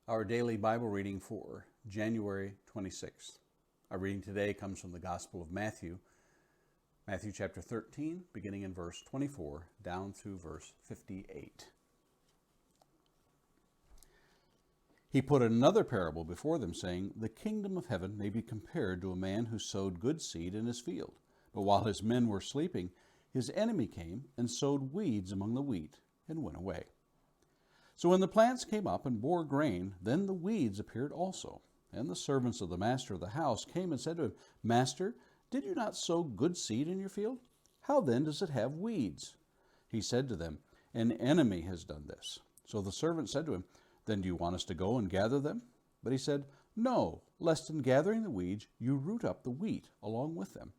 Our daily Bible reading for January 26th. Our reading today comes from the Gospel of Matthew, Matthew chapter 13, beginning in verse 24, down through verse 58. He put another parable before them, saying, "The kingdom of heaven may be compared to a man who sowed good seed in his field. But while his men were sleeping, his enemy came and sowed weeds among the wheat and went away. So when the plants came up and bore grain, then the weeds appeared also. And the servants of the master of the house came and said to him, 'Master, did you not sow good seed in your field? How then does it have weeds?' He said to them, 'An enemy has done this.' So the servant said to him, 'Then do you want us to go and gather them?' But he said, 'No, lest in gathering the weeds you root up the wheat along with them.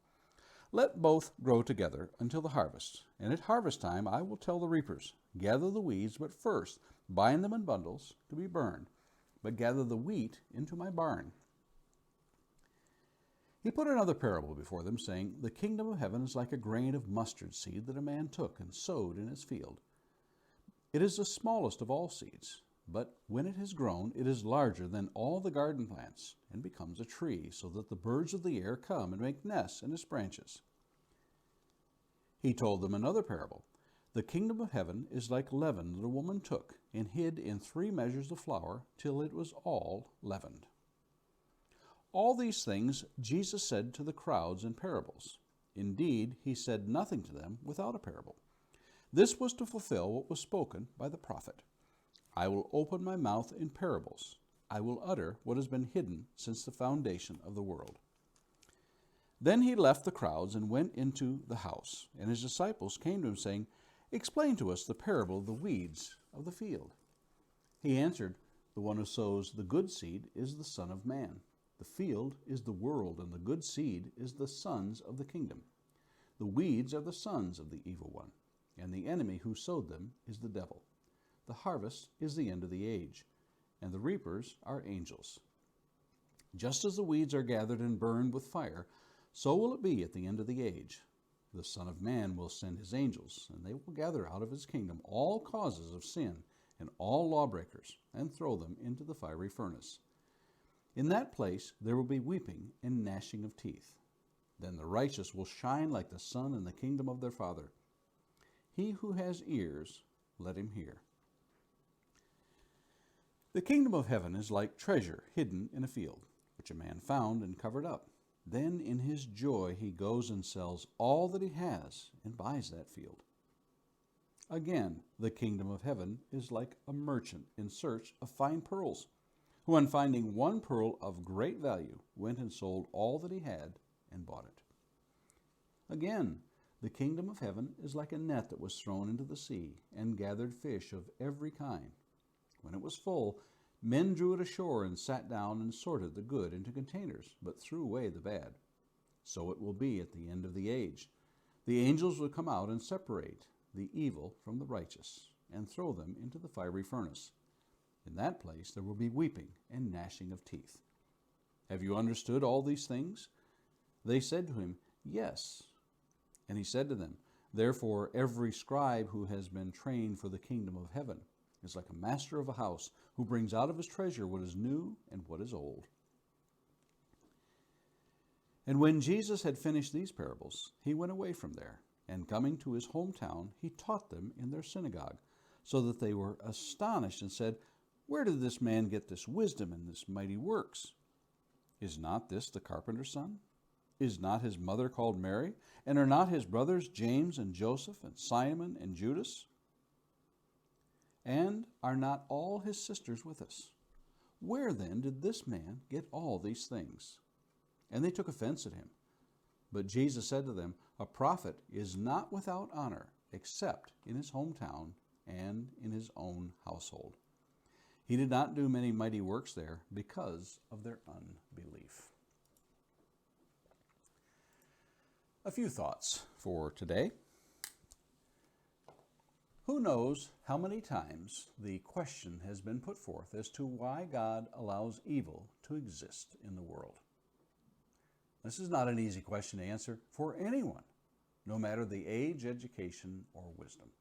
Let both grow together until the harvest. And at harvest time I will tell the reapers, gather the weeds, but first bind them in bundles to be burned, but gather the wheat into my barn.' He put another parable before them, saying, 'The kingdom of heaven is like a grain of mustard seed that a man took and sowed in his field. It is the smallest of all seeds, but when it has grown, it is larger than all the garden plants and becomes a tree, so that the birds of the air come and make nests in its branches.' He told them another parable. 'The kingdom of heaven is like leaven that a woman took and hid in 3 measures of flour till it was all leavened.' All these things Jesus said to the crowds in parables. Indeed, he said nothing to them without a parable. This was to fulfill what was spoken by the prophet. 'I will open my mouth in parables. I will utter what has been hidden since the foundation of the world.' Then he left the crowds and went into the house, and his disciples came to him, saying, 'Explain to us the parable of the weeds of the field.' He answered, 'The one who sows the good seed is the Son of Man. The field is the world, and the good seed is the sons of the kingdom. The weeds are the sons of the evil one, and the enemy who sowed them is the devil. The harvest is the end of the age, and the reapers are angels. Just as the weeds are gathered and burned with fire, so will it be at the end of the age. The Son of Man will send his angels, and they will gather out of his kingdom all causes of sin and all lawbreakers, and throw them into the fiery furnace. In that place there will be weeping and gnashing of teeth. Then the righteous will shine like the sun in the kingdom of their Father. He who has ears, let him hear." The kingdom of heaven is like treasure hidden in a field, which a man found and covered up. Then in his joy he goes and sells all that he has and buys that field. Again, the kingdom of heaven is like a merchant in search of fine pearls, who on finding one pearl of great value went and sold all that he had and bought it. Again, the kingdom of heaven is like a net that was thrown into the sea and gathered fish of every kind. When it was full, men drew it ashore and sat down and sorted the good into containers, but threw away the bad. So it will be at the end of the age. The angels will come out and separate the evil from the righteous and throw them into the fiery furnace. In that place there will be weeping and gnashing of teeth. Have you understood all these things? They said to him, 'Yes.' And he said to them, 'Therefore every scribe who has been trained for the kingdom of heaven is like a master of a house who brings out of his treasure what is new and what is old.' And when Jesus had finished these parables, he went away from there, and coming to his hometown, he taught them in their synagogue, so that they were astonished and said, 'Where did this man get this wisdom and this mighty works? Is not this the carpenter's son? Is not his mother called Mary? And are not his brothers James and Joseph and Simon and Judas? And are not all his sisters with us? Where then did this man get all these things?' And they took offense at him. But Jesus said to them, 'A prophet is not without honor, except in his hometown and in his own household.' He did not do many mighty works there because of their unbelief." A few thoughts for today. Who knows how many times the question has been put forth as to why God allows evil to exist in the world? This is not an easy question to answer for anyone, no matter the age, education, or wisdom.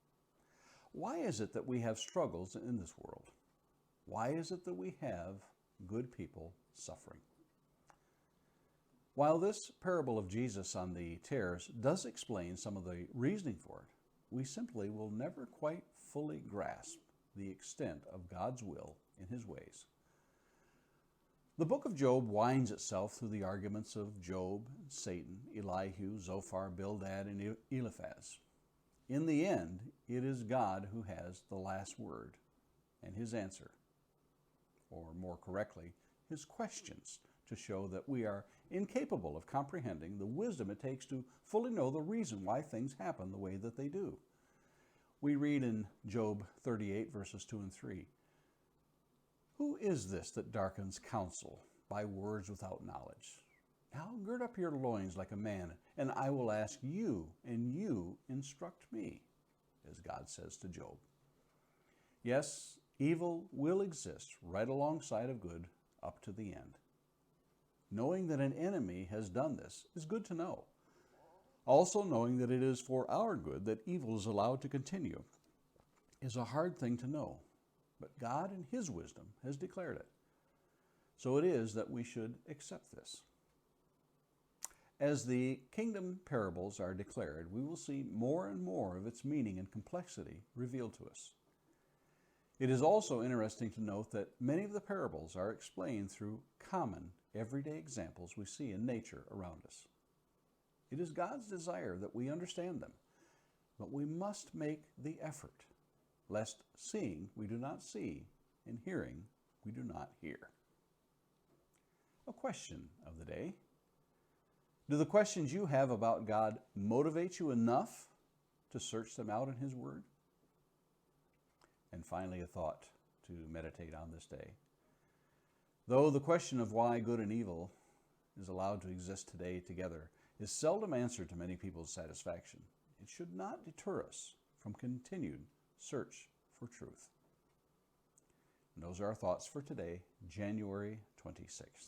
Why is it that we have struggles in this world? Why is it that we have good people suffering? While this parable of Jesus on the tares does explain some of the reasoning for it, we simply will never quite fully grasp the extent of God's will in his ways. The book of Job winds itself through the arguments of Job, Satan, Elihu, Zophar, Bildad, and Eliphaz. In the end, it is God who has the last word, and his answer, or more correctly, his questions, to show that we are incapable of comprehending the wisdom it takes to fully know the reason why things happen the way that they do. We read in Job 38, verses 2 and 3, "Who is this that darkens counsel by words without knowledge? Now gird up your loins like a man, and I will ask you, and you instruct me," as God says to Job. Yes, evil will exist right alongside of good up to the end. Knowing that an enemy has done this is good to know. Also knowing that it is for our good that evil is allowed to continue is a hard thing to know, but God in his wisdom has declared it. So it is that we should accept this. As the kingdom parables are declared, we will see more and more of its meaning and complexity revealed to us. It is also interesting to note that many of the parables are explained through common, everyday examples we see in nature around us. It is God's desire that we understand them, but we must make the effort, lest seeing we do not see, and hearing we do not hear. A question of the day. Do the questions you have about God motivate you enough to search them out in his word? And finally, a thought to meditate on this day. Though the question of why good and evil is allowed to exist today together is seldom answered to many people's satisfaction, it should not deter us from continued search for truth. And those are our thoughts for today, January 26th.